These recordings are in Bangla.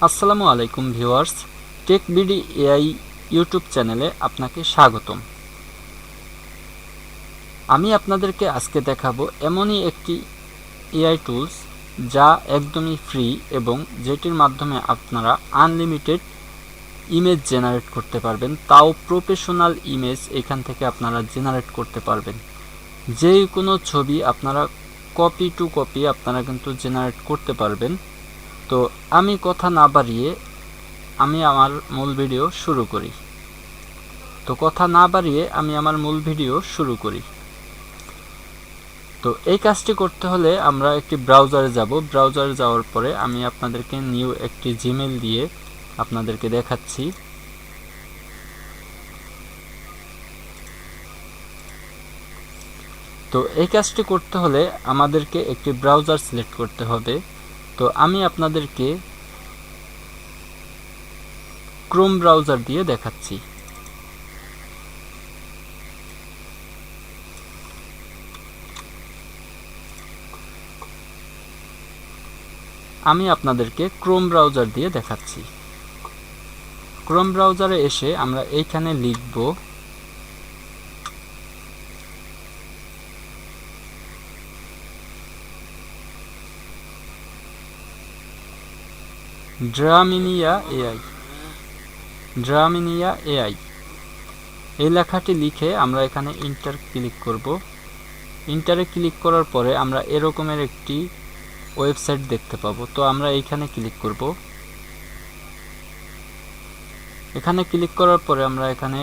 আসসালামু আলাইকুম ভিউয়ার্স, টেকবিডি এআই ইউটিউব চ্যানেলে আপনাকে স্বাগতম। আমি আপনাদেরকে আজকে দেখাবো এমনই একটি এআই টুলস যা একদমই ফ্রি এবং যেটির মাধ্যমে আপনারা আনলিমিটেড ইমেজ জেনারেট করতে পারবেন, তাও প্রফেশনাল ইমেজ এখান থেকে আপনারা জেনারেট করতে পারবেন। যে কোনো ছবি আপনারা কপি টু কপি আপনারা কিন্তু জেনারেট করতে পারবেন। তো আমি কথা না বাড়িয়ে আমি আমার মূল ভিডিও শুরু করি। তো এই কাজটি করতে হলে আমরা একটি ব্রাউজারে যাব। ব্রাউজারে যাওয়ার পরে আমি আপনাদেরকে নিউ একটি জিমেইল দিয়ে আপনাদেরকে দেখাচ্ছি। তো এই কাজটি করতে হলে আমাদেরকে একটি ব্রাউজার সিলেক্ট করতে হবে। তো আমি আপনাদেরকে ক্রোম ব্রাউজার দিয়ে দেখাচ্ছি। ক্রোম ব্রাউজারে এসে আমরা এইখানে লিখব ড্রামিনিয়া এআই। এই লেখাটি লিখে আমরা এখানে ইন্টার ক্লিক করব। ইন্টারে ক্লিক করার পরে আমরা এরকমের একটি ওয়েবসাইট দেখতে পাবো। তো আমরা এইখানে ক্লিক করব। এখানে ক্লিক করার পরে আমরা এখানে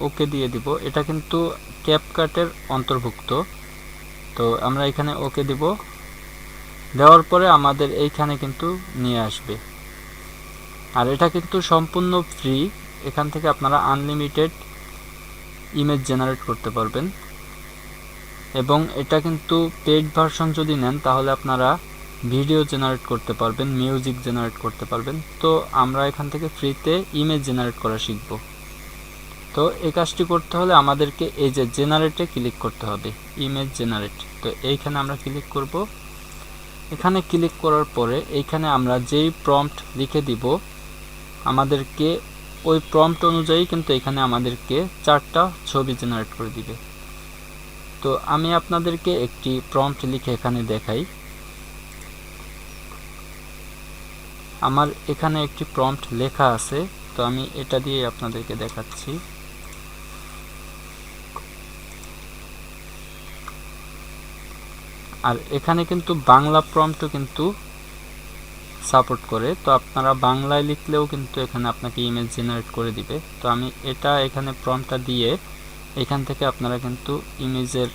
ওকে দিয়ে দিব। এটা কিন্তু ক্যাপকাটের অন্তর্ভুক্ত। তো আমরা এখানে ওকে দিব। দেওয়ার পরে আমাদের এইখানে কিন্তু নিয়ে আসবে। আর এটা কিন্তু সম্পূর্ণ ফ্রি। এখান থেকে আপনারা আনলিমিটেড ইমেজ জেনারেট করতে পারবেন এবং এটা কিন্তু পেইড ভার্সন যদি নেন তাহলে আপনারা ভিডিও জেনারেট করতে পারবেন, মিউজিক জেনারেট করতে পারবেন। তো আমরা এখান থেকে ফ্রিতে ইমেজ জেনারেট করা শিখব। তো এই কাজটি করতে হলে আমাদেরকে এই যে জেনারেটে ক্লিক করতে হবে, ইমেজ জেনারেট। তো এইখানে আমরা ক্লিক করব। এখানে ক্লিক করার পরে এইখানে আমরা যেই প্রম্পট লিখে দিব আমাদেরকে ওই প্রম্পট অনুযায়ী কিন্তু এখানে আমাদেরকে 4টা ছবি জেনারেট করে দিবে। তো আমি আপনাদেরকে একটি প্রম্পট লিখে এখানে দেখাই। আমার এখানে একটি প্রম্পট লেখা আছে, তো আমি এটা দিয়ে আপনাদেরকে দেখাচ্ছি। আর এখানে কিন্তু বাংলা প্রম্পটও কিন্তু সাপোর্ট করে। তো আপনারা বাংলায় লিখলেও কিন্তু এখানে আপনাকে ইমেজ জেনারেট করে দিবে। তো আমি এটা এখানে প্রম্পটটা দিয়ে এখান থেকে আপনারা কিন্তু ইমেজের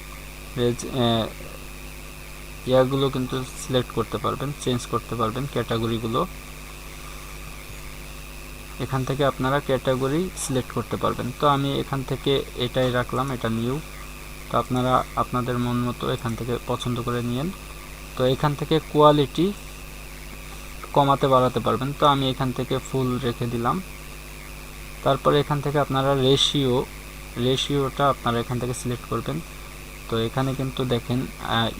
ইয়াগুলো কিন্তু সিলেক্ট করতে পারবেন, চেঞ্জ করতে পারবেন ক্যাটাগরিগুলো। এখান থেকে আপনারা ক্যাটাগরি সিলেক্ট করতে পারবেন। তো আমি এখান থেকে এটাই রাখলাম, এটা নিউ। তো আপনারা আপনাদের মন মতো এখান থেকে পছন্দ করে নিয়েন। তো এখান থেকে কোয়ালিটি কমাতে বাড়াতে পারবেন। তো আমি এখান থেকে ফুল রেখে দিলাম। তারপরে এখান থেকে আপনারা রেশিওটা আপনারা এখান থেকে সিলেক্ট করবেন। তো এখানে কিন্তু দেখেন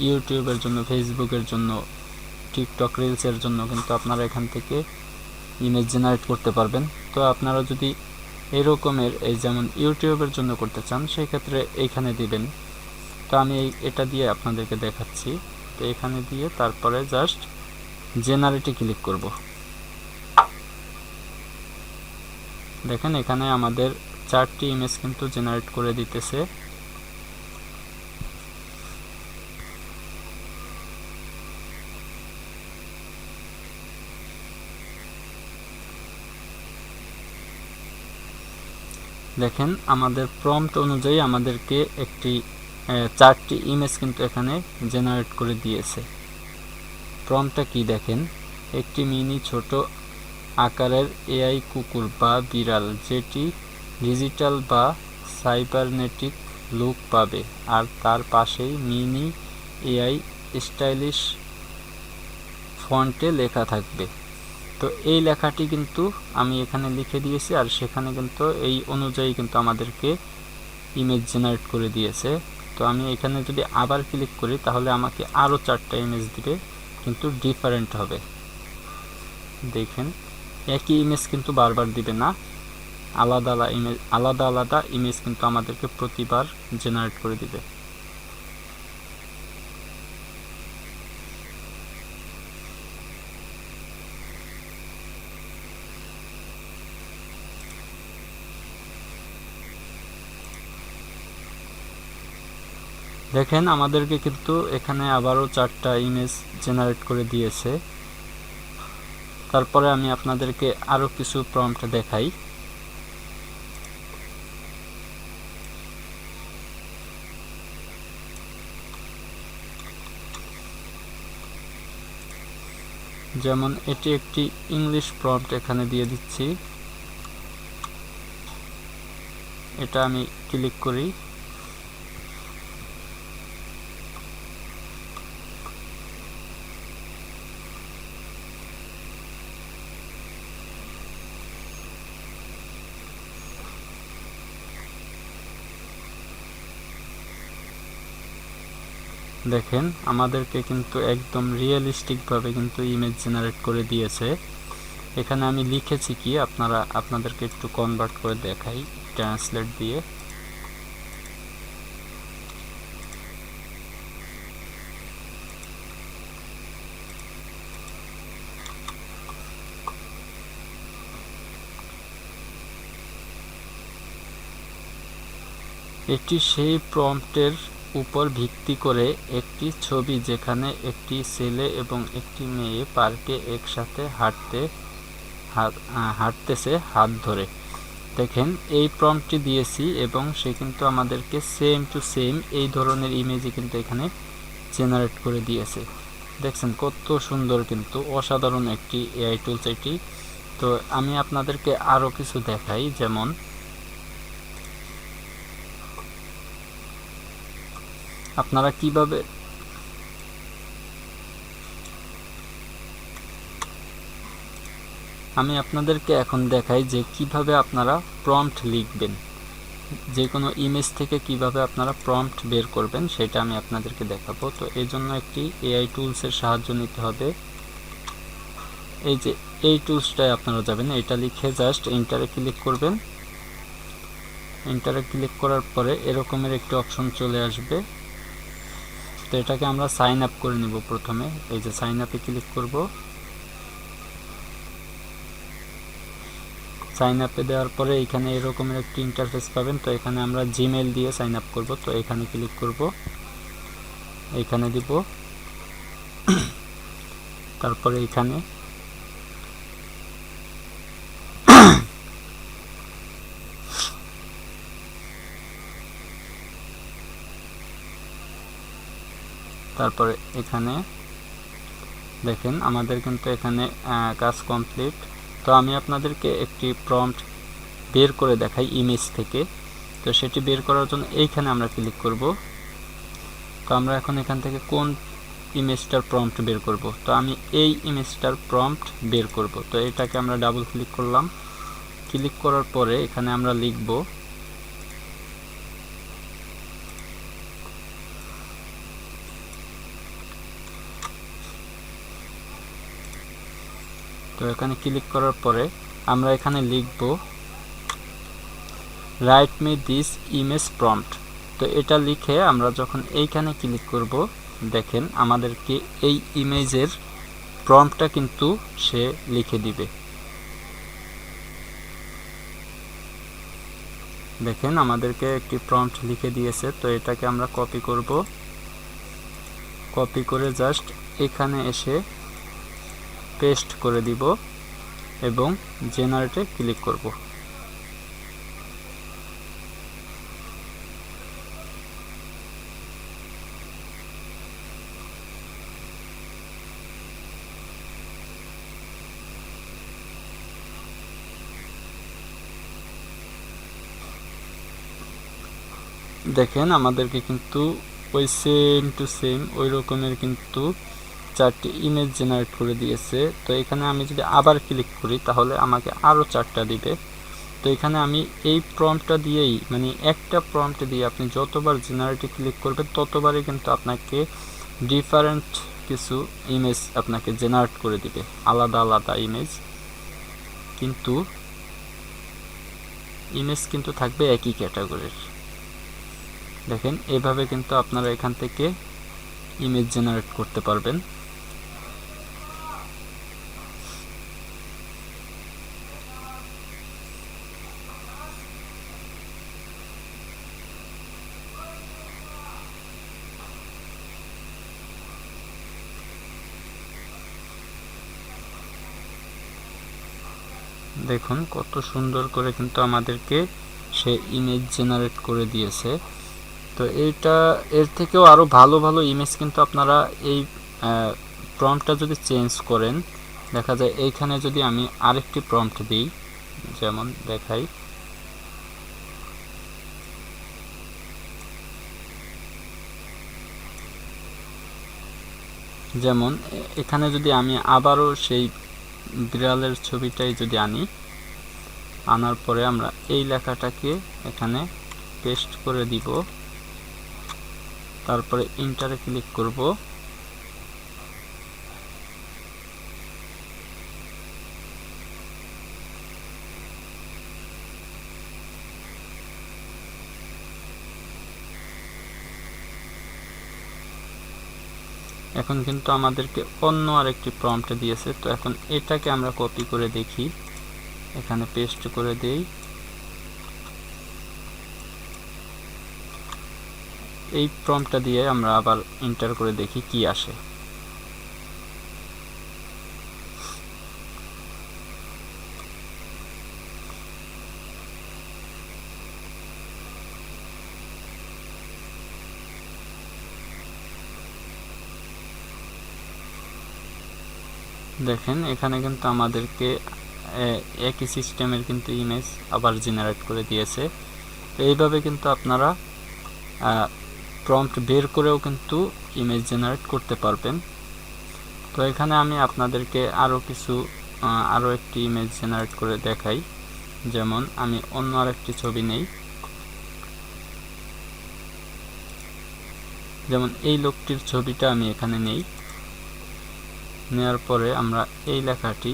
ইউটিউবের জন্য, ফেসবুকের জন্য, টিকটক রিলসের জন্য কিন্তু আপনারা এখান থেকে ইমেজ জেনারেট করতে পারবেন। তো আপনারা যদি এরকমের এই যেমন ইউটিউবের জন্য করতে চান সেই ক্ষেত্রে এইখানে দিবেন। তো আমি এটা দিয়ে আপনাদেরকে দেখাচ্ছি। তো এখানে দিয়ে তারপরে জাস্ট জেনারেটে ক্লিক করব। দেখেন এখানে আমাদের 4টি ইমেজ কিন্তু জেনারেট করে দিতেছে। দেখেন আমাদের প্রম্পট অনুযায়ী আমাদেরকে একটি 4টি ইমেজ কিন্তু এখানে জেনারেট করে দিয়েছে। প্রম্পটটা কি দেখেন, একটি মিনি ছোট আকারের এআই কুকুর বা বিড়াল যেটি ডিজিটাল বা সাইবারনেটিক লুক পাবে, আর তার পাশেই মিনি এআই স্টাইলিশ ফন্টে লেখা থাকবে। তো এই লেখাটি কিন্তু আমি এখানে লিখে দিয়েছি, আর সেখানে কিন্তু এই অনুযায়ী কিন্তু আমাদেরকে ইমেজ জেনারেট করে দিয়েছে। তো আমি এখানে যদি আবার ক্লিক করি তাহলে আমাকে আরও 4টা ইমেজ দিবে, কিন্তু ডিফারেন্ট হবে। দেখেন একই ইমেজ কিন্তু বারবার দিবে না, আলাদা আলাদা ইমেজ কিন্তু আমাদেরকে প্রতিবার জেনারেট করে দিবে। দেখেন আমাদেরকে কিন্তু এখানে আবারও 4টা ইমেজ জেনারেট করে দিয়েছে। তারপরে আমি আপনাদেরকে আরো কিছু প্রম্পট দেখাই। যেমন এটি একটি ইংলিশ প্রম্পট এখানে দিয়ে দিচ্ছি, এটা আমি ক্লিক করি। দেখেন আমাদেরকে কিন্তু একদম রিয়েলিস্টিক ভাবে কিন্তু ইমেজ জেনারেট করে দিয়েছে। এখানে আমি লিখেছি কি আপনাদেরকে একটু কনভার্ট করে দেখাই ট্রান্সলেট দিয়ে। এটি সেই প্রম্পটের উপর ভিত্তি করে একটি ছবি যেখানে একটি ছেলে এবং একটি মেয়ে পার্কে একসাথে হাঁটতেছে হাত ধরে। দেখেন এই প্রম্পটটি দিয়েছি এবং সে কিন্তু আমাদেরকে সেম টু সেম এই ধরনের ইমেজই কিন্তু এখানে জেনারেট করে দিয়েছে। দেখছেন কত সুন্দর, কিন্তু অসাধারণ একটি এআই টুলস এটি। তো আমি আপনাদেরকে আরো কিছু দেখাই, যেমন আপনারা কিভাবে আমি আপনাদেরকে এখন দেখাই যে কিভাবে আপনারা প্রম্পট লিখবেন, যে কোনো ইমেজ থেকে কিভাবে আপনারা প্রম্পট বের করবেন সেটা আমি আপনাদেরকে দেখাবো। তো এই জন্য একটি এআই টুলসের সাহায্য নিতে হবে। এই যে এই টুলসটায় আপনারা যাবেন, এটা লিখে জাস্ট এন্টারে ক্লিক করবেন। এন্টারে ক্লিক করার পরে এরকমের একটি অপশন চলে আসবে। তো এটাকে আমরা সাইন আপ করে নিব প্রথমে। এই যে সাইন আপে ক্লিক করব। সাইন আপে দেওয়ার পরে এখানে এরকমের একটি ইন্টারফেস পাবেন। তো এখানে আমরা জিমেইল দিয়ে সাইন আপ করব। তো এখানে ক্লিক করব, এখানে দিব, তারপরে এখানে তারপরে এখানে দেখেন আমাদের কিন্তু এখানে কাজ কমপ্লিট। তো আমি আপনাদেরকে একটি প্রম্পট বের করে দেখাই ইমেজ থেকে। তো সেটি বের করার জন্য এইখানে আমরা ক্লিক করব। তো আমরা এখন এখান থেকে কোন ইমেজটার প্রম্পট বের করব। তো আমি এই ইমেজটার প্রম্পট বের করব। তো এটাকে আমরা ডাবল ক্লিক করলাম। ক্লিক করার পরে এখানে আমরা লিখব তো এখানে ক্লিক করার পরে আমরা এখানে লিখব write me this image prompt. তো এটা লিখে আমরা যখন এইখানে ক্লিক করব, দেখেন আমাদেরকে এই ইমেজের প্রম্পটটা কিন্তু সে লিখে দিবে। দেখেন আমাদেরকে একটি প্রম্পট লিখে দিয়েছে। তো এটাকে আমরা কপি করব। কপি করে জাস্ট এখানে এসে পেস্ট করে দিব এবং জেনারেটে ক্লিক করব। দেখেন আমাদেরকে কিন্তু ওই সেম টু সেম ওই রকমের কিন্তু 4টি ইমেজ জেনারেট করে দিয়েছে। তো এখানে আমি যদি আবার ক্লিক করি তাহলে আমাকে আরো 4টা দিবে। তো এখানে আমি এই প্রম্পটটা দিয়েই, মানে একটা প্রম্পট দিয়ে আপনি যতবার জেনারেটে ক্লিক করবেন ততবারই কিন্তু আপনাকে ডিফারেন্ট কিছু ইমেজ আপনাকে জেনারেট করে দিবে, আলাদা আলাদা ইমেজ। কিন্তু ইমেজ কিন্তু থাকবে একই ক্যাটাগরির। দেখেন এভাবে কিন্তু আপনারা এখান থেকে ইমেজ জেনারেট করতে পারবেন। দেখুন কত সুন্দর করে কিন্তু আমাদেরকে সে ইমেজ জেনারেট করে দিয়েছে। তো এইটা এর থেকেও আরও ভালো ভালো ইমেজ কিন্তু আপনারা এই প্রম্পটটা যদি চেঞ্জ করেন, দেখা যায় এইখানে যদি আমি আরেকটি প্রম্পট দিই, যেমন দেখাই, যেমন এখানে যদি আমি আবারও সেই বিড়ালের ছবিটাই যদি আনি, আনার পরে আমরা এই লেখাটাকে এখানে পেস্ট করে দিব, তারপরে ইন্টারে ক্লিক করব। এখন কিন্তু আমাদেরকে অন্য আরেকটি প্রম্পট দিয়েছে। তো এখন এটাকে আমরা কপি করে দেখি, এখানে পেস্ট করে দেই। এই প্রম্পটটা দিয়ে আমরা আবার এন্টার করে দেখি কি আসে। দেখেন এখানে কিন্তু আমাদেরকে একই সিস্টেমের কিন্তু ইমেজ আবার জেনারেট করে দিয়েছে। তো এইভাবে কিন্তু আপনারা প্রম্পট বের করেও কিন্তু ইমেজ জেনারেট করতে পারবেন। তো এখানে আমি আপনাদেরকে আরও একটি ইমেজ জেনারেট করে দেখাই। যেমন আমি অন্য আরেকটি ছবি নেই, যেমন এই লোকটির ছবিটা আমি এখানে নেই। নেওয়ার পরে আমরা এই লেখাটি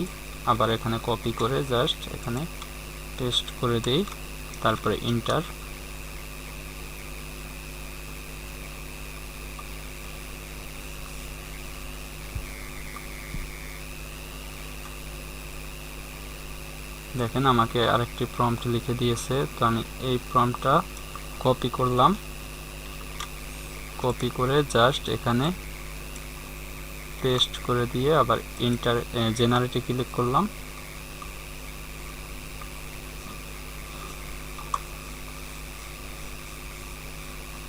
আবার এখানে কপি করে জাস্ট এখানে পেস্ট করে দেই, তারপরে ইন্টার। দেখেন আমাকে আরেকটি প্রম্পট লিখে দিয়েছে। তো আমি এই প্রম্পটটা কপি করলাম, কপি করে জাস্ট এখানে পেস্ট করে দিয়ে আবার ইন্টার জেনারেটে ক্লিক করলাম।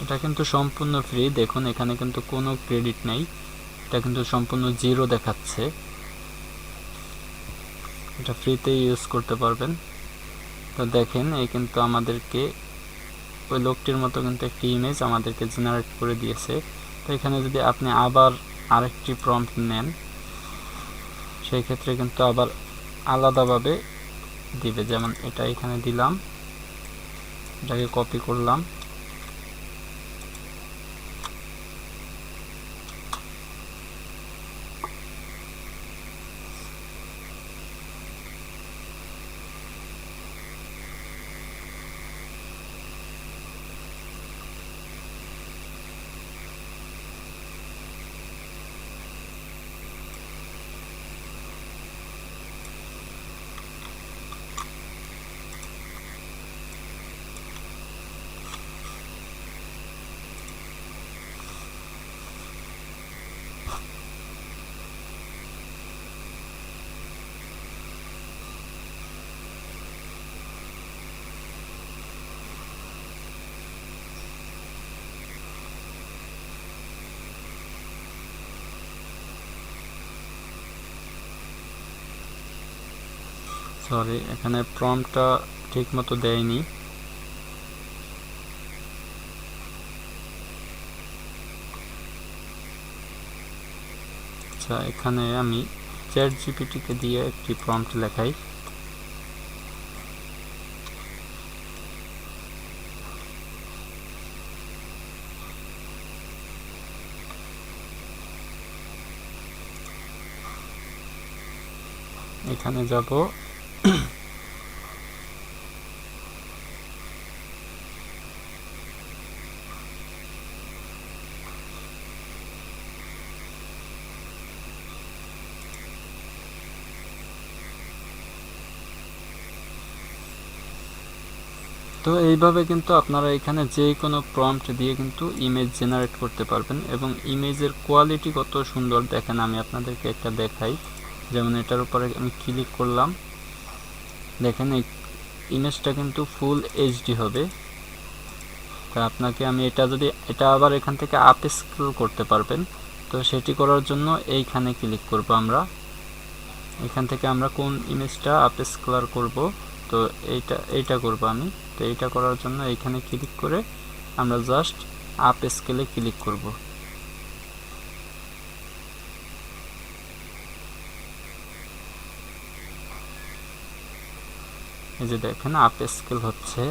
এটা কিন্তু সম্পূর্ণ ফ্রি। দেখুন এখানে কিন্তু কোনো ক্রেডিট নেই, এটা কিন্তু সম্পূর্ণ জিরো দেখাচ্ছে। এটা ফ্রিতে ইউজ করতে পারবেন। তো দেখেন এই কিন্তু আমাদেরকে ওই লোকটির মতো কিন্তু একটি ইমেজ আমাদেরকে জেনারেট করে দিয়েছে। তো এখানে যদি আপনি আবার আরেকটি প্রম্পট নেন, সেই ক্ষেত্রে কিন্তু আবার আলাদাভাবে দিবে। যেমন এটা এখানে দিলাম, এটাকে কপি করলাম, সরি এখানে প্রম্পটটা ঠিক মতো দেয়নি। আচ্ছা এখানে আমি চ্যাট জিপিটিকে দিয়ে একটি প্রম্পট লেখাই। এখানে যাব, তো এইভাবে কিন্তু আপনারা এখানে যে কোনো প্রম্পট দিয়ে কিন্তু ইমেজ জেনারেট করতে পারবেন এবং ইমেজের কোয়ালিটি কত সুন্দর দেখেন। আমি আপনাদেরকে একটা দেখাই, যেমন এটার উপরে আমি ক্লিক করলাম, দেখেন এই ইমেজটা কিন্তু ফুল এইচডি হবে। তা আপনাকে আমি এটা আবার এখান থেকে আপ স্কেল করতে পারবেন। তো সেটি করার জন্য এইখানে ক্লিক করব আমরা। এখান থেকে আমরা কোন ইমেজটা আপ স্কেলার করব, তো এইটা করব আমি। তো এইটা করার জন্য এইখানে ক্লিক করে আমরা জাস্ট আপ স্কেলে ক্লিক করব। এই যে দেখেন আপ স্কেল হচ্ছে।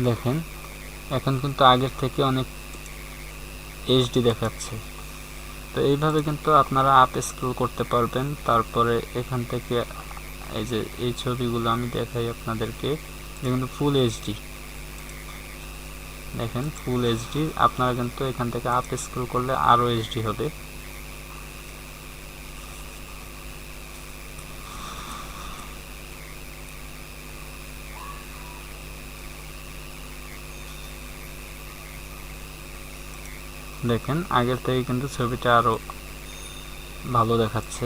দেখেন এখন কিন্তু আগের থেকে অনেক এইচডি দেখাচ্ছে। তো এইভাবে কিন্তু আপনারা আপ স্ক্রল করতে পারবেন। তারপরে এখান থেকে এই যে এই ছবিগুলো আমি দেখাই আপনাদেরকে, কিন্তু ফুল এইচডি, দেখেন ফুল এইচডি। আপনারা কিন্তু এখান থেকে আপ স্ক্রল করলে আরো এইচডি হবে। দেখেন আগের থেকে কিন্তু ছবিটা আরো ভালো দেখাচ্ছে।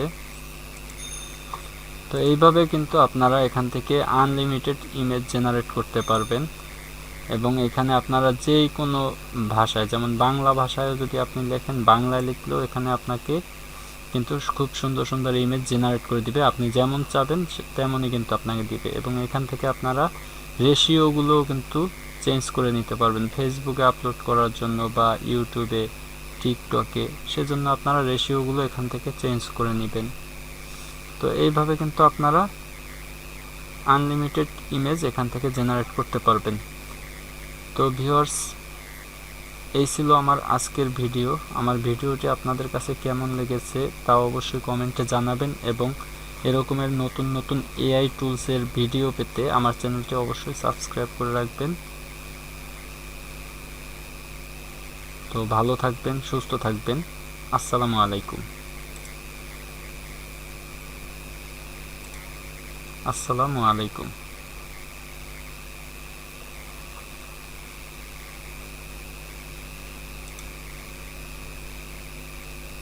তো এইভাবে কিন্তু আপনারা এখান থেকে আনলিমিটেড ইমেজ জেনারেট করতে পারবেন এবং এখানে আপনারা যে কোনো ভাষায়, যেমন বাংলা ভাষায় যদি আপনি লেখেন, বাংলায় লিখলেও এখানে আপনাকে কিন্তু খুব সুন্দর সুন্দর ইমেজ জেনারেট করে দিবে। আপনি যেমন চাবেন তেমনই কিন্তু আপনাকে দিবে। এবং এখান থেকে আপনারা রেশিওগুলোও কিন্তু চেঞ্জ করে নিতে পারবেন ফেসবুকে আপলোড করার জন্য বা ইউটিউবে, টিকটকে, সেজন্য আপনারা রেশিওগুলো এখান থেকে চেঞ্জ করে নেবেন। তো এইভাবে কিন্তু আপনারা আনলিমিটেড ইমেজ এখান থেকে জেনারেট করতে পারবেন। তো ভিউয়ার্স, এই ছিল আমার আজকের ভিডিও। আমার ভিডিওটি আপনাদের কাছে কেমন লেগেছে তা অবশ্যই কমেন্টে জানাবেন এবং এরকমের নতুন নতুন এআই টুলসের ভিডিও পেতে আমার চ্যানেলটি অবশ্যই সাবস্ক্রাইব করে রাখবেন। তো ভালো থাকবেন, সুস্থ থাকবেন। আসসালামু আলাইকুম। আসসালামু আলাইকুম।